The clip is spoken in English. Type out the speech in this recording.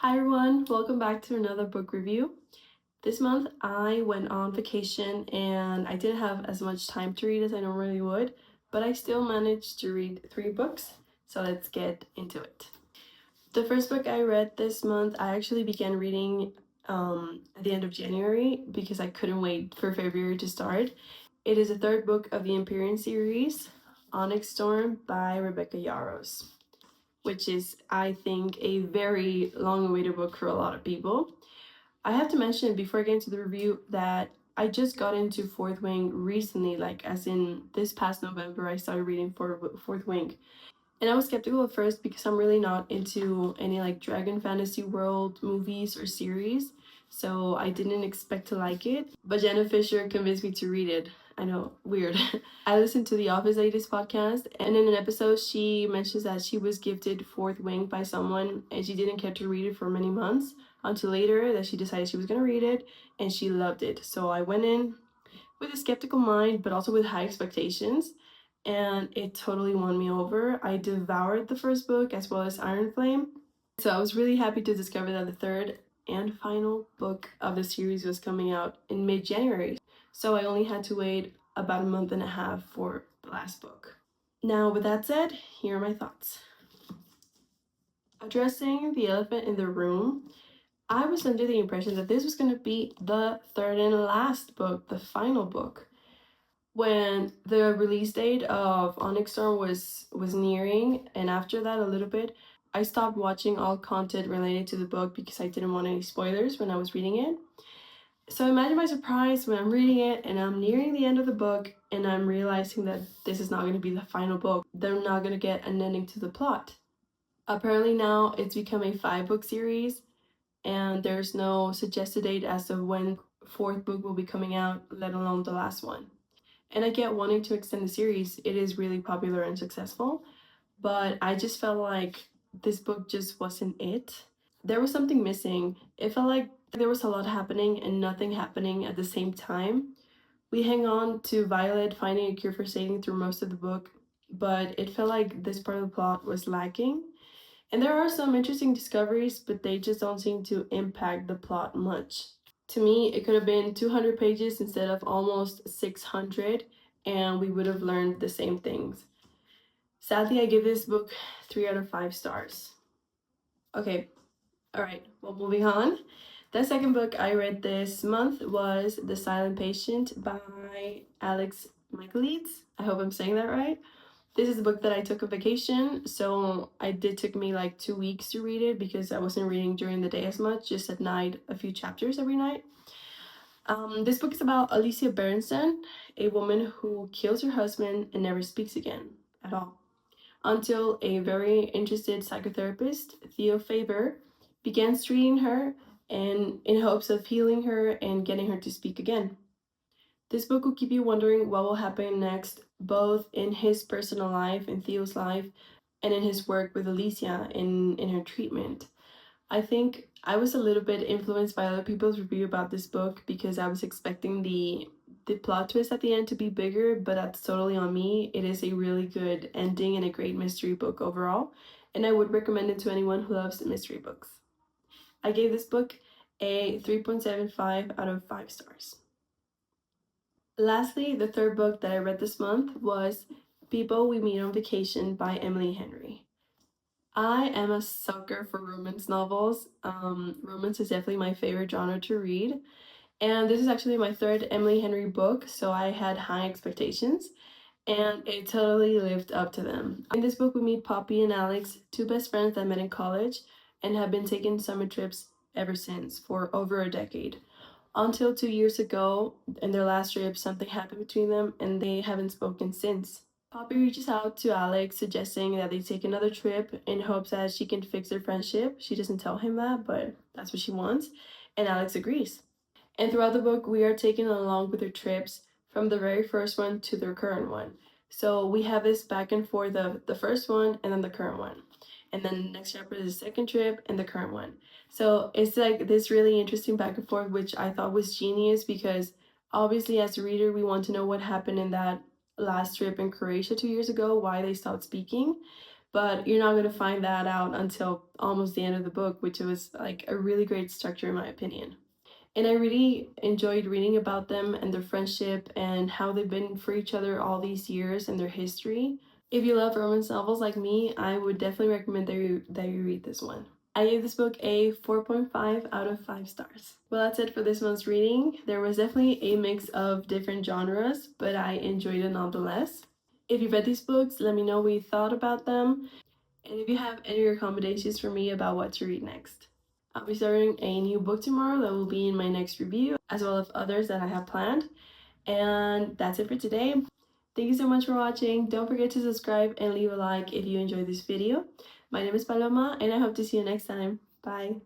Hi everyone, welcome back to another book review. This month I went on vacation and I didn't have as much time to read as I normally would, but I still managed to read 3 books, so let's get into it. The first book I read this month, I actually began reading at the end of January because I couldn't wait for February to start. It is the third book of the Empyrean series, Onyx Storm by Rebecca Yarros, which is, I think, a very long-awaited book for a lot of people. I have to mention before I get into the review that I just got into Fourth Wing recently, like as in this past November, I started reading Fourth Wing. And I was skeptical at first because I'm really not into any like Dragon Fantasy World movies or series, so I didn't expect to like it. But Jenna Fisher convinced me to read it. I know, weird. I listened to the Office Ladies podcast, and in an episode, she mentions that she was gifted Fourth Wing by someone and she didn't care to read it for many months until later that she decided she was gonna read it and she loved it. So I went in with a skeptical mind, but also with high expectations, and it totally won me over. I devoured the first book as well as Iron Flame, so I was really happy to discover that the third and final book of the series was coming out in mid-January, so I only had to wait about a month and a half for the last book. Now, with that said, here are my thoughts. Addressing the elephant in the room, I was under the impression that this was going to be the third and last book, the final book. When the release date of Onyx Storm was nearing, and after that a little bit, I stopped watching all content related to the book because I didn't want any spoilers when I was reading it. So imagine my surprise when I'm reading it and I'm nearing the end of the book and I'm realizing that this is not going to be the final book. They're not going to get an ending to the plot. Apparently now it's become a 5-book series and there's no suggested date as to when 4th book will be coming out, let alone the last one. And I get wanting to extend the series, it is really popular and successful, but I just felt like this book just wasn't it. There was something missing. It felt like there was a lot happening and nothing happening at the same time. We hang on to Violet finding a cure for Satan through most of the book, but it felt like this part of the plot was lacking. And there are some interesting discoveries, but they just don't seem to impact the plot much. To me, it could have been 200 pages instead of almost 600, and we would have learned the same things. Sadly, I give this book 3 out of 5 stars. Okay, alright, well, moving on. The second book I read this month was The Silent Patient by Alex Michaelides. I hope I'm saying that right. This is a book that I took on vacation, so it took me like 2 weeks to read it because I wasn't reading during the day as much, just at night, a few chapters every night. This book is about Alicia Berenson, a woman who kills her husband and never speaks again at all, until a very interested psychotherapist, Theo Faber, begins treating her and in hopes of healing her and getting her to speak again. This book will keep you wondering what will happen next, both in his personal life, in Theo's life, and in his work with Alicia in her treatment. I think I was a little bit influenced by other people's review about this book because I was expecting the plot twist at the end to be bigger, but that's totally on me. It is a really good ending and a great mystery book overall, and I would recommend it to anyone who loves mystery books. I gave this book a 3.75 out of 5 stars. Lastly, the third book that I read this month was People We Meet on Vacation by Emily Henry. I am a sucker for romance novels. Romance is definitely my favorite genre to read. And this is actually my third Emily Henry book, so I had high expectations, and it totally lived up to them. In this book, we meet Poppy and Alex, 2 best friends that met in college and have been taking summer trips ever since for over a decade. Until 2 years ago, in their last trip, something happened between them and they haven't spoken since. Poppy reaches out to Alex, suggesting that they take another trip in hopes that she can fix their friendship. She doesn't tell him that, but that's what she wants, and Alex agrees. And throughout the book, we are taken along with their trips from the very first one to their current one. So we have this back and forth of the first one and then the current one. And then the next chapter is the second trip and the current one. So it's like this really interesting back and forth, which I thought was genius because obviously as a reader, we want to know what happened in that last trip in Croatia 2 years ago, why they stopped speaking. but you're not going to find that out until almost the end of the book, which was like a really great structure in my opinion. And I really enjoyed reading about them and their friendship and how they've been for each other all these years and their history. If you love romance novels like me, I would definitely recommend that you read this one. I gave this book a 4.5 out of 5 stars. Well, that's it for this month's reading. There was definitely a mix of different genres, but I enjoyed it nonetheless. If you read these books, let me know what you thought about them, and if you have any recommendations for me about what to read next. I'll be starting a new book tomorrow that will be in my next review, as well as others that I have planned. And that's it for today. Thank you so much for watching. Don't forget to subscribe and leave a like if you enjoyed this video. My name is Paloma, and I hope to see you next time. Bye.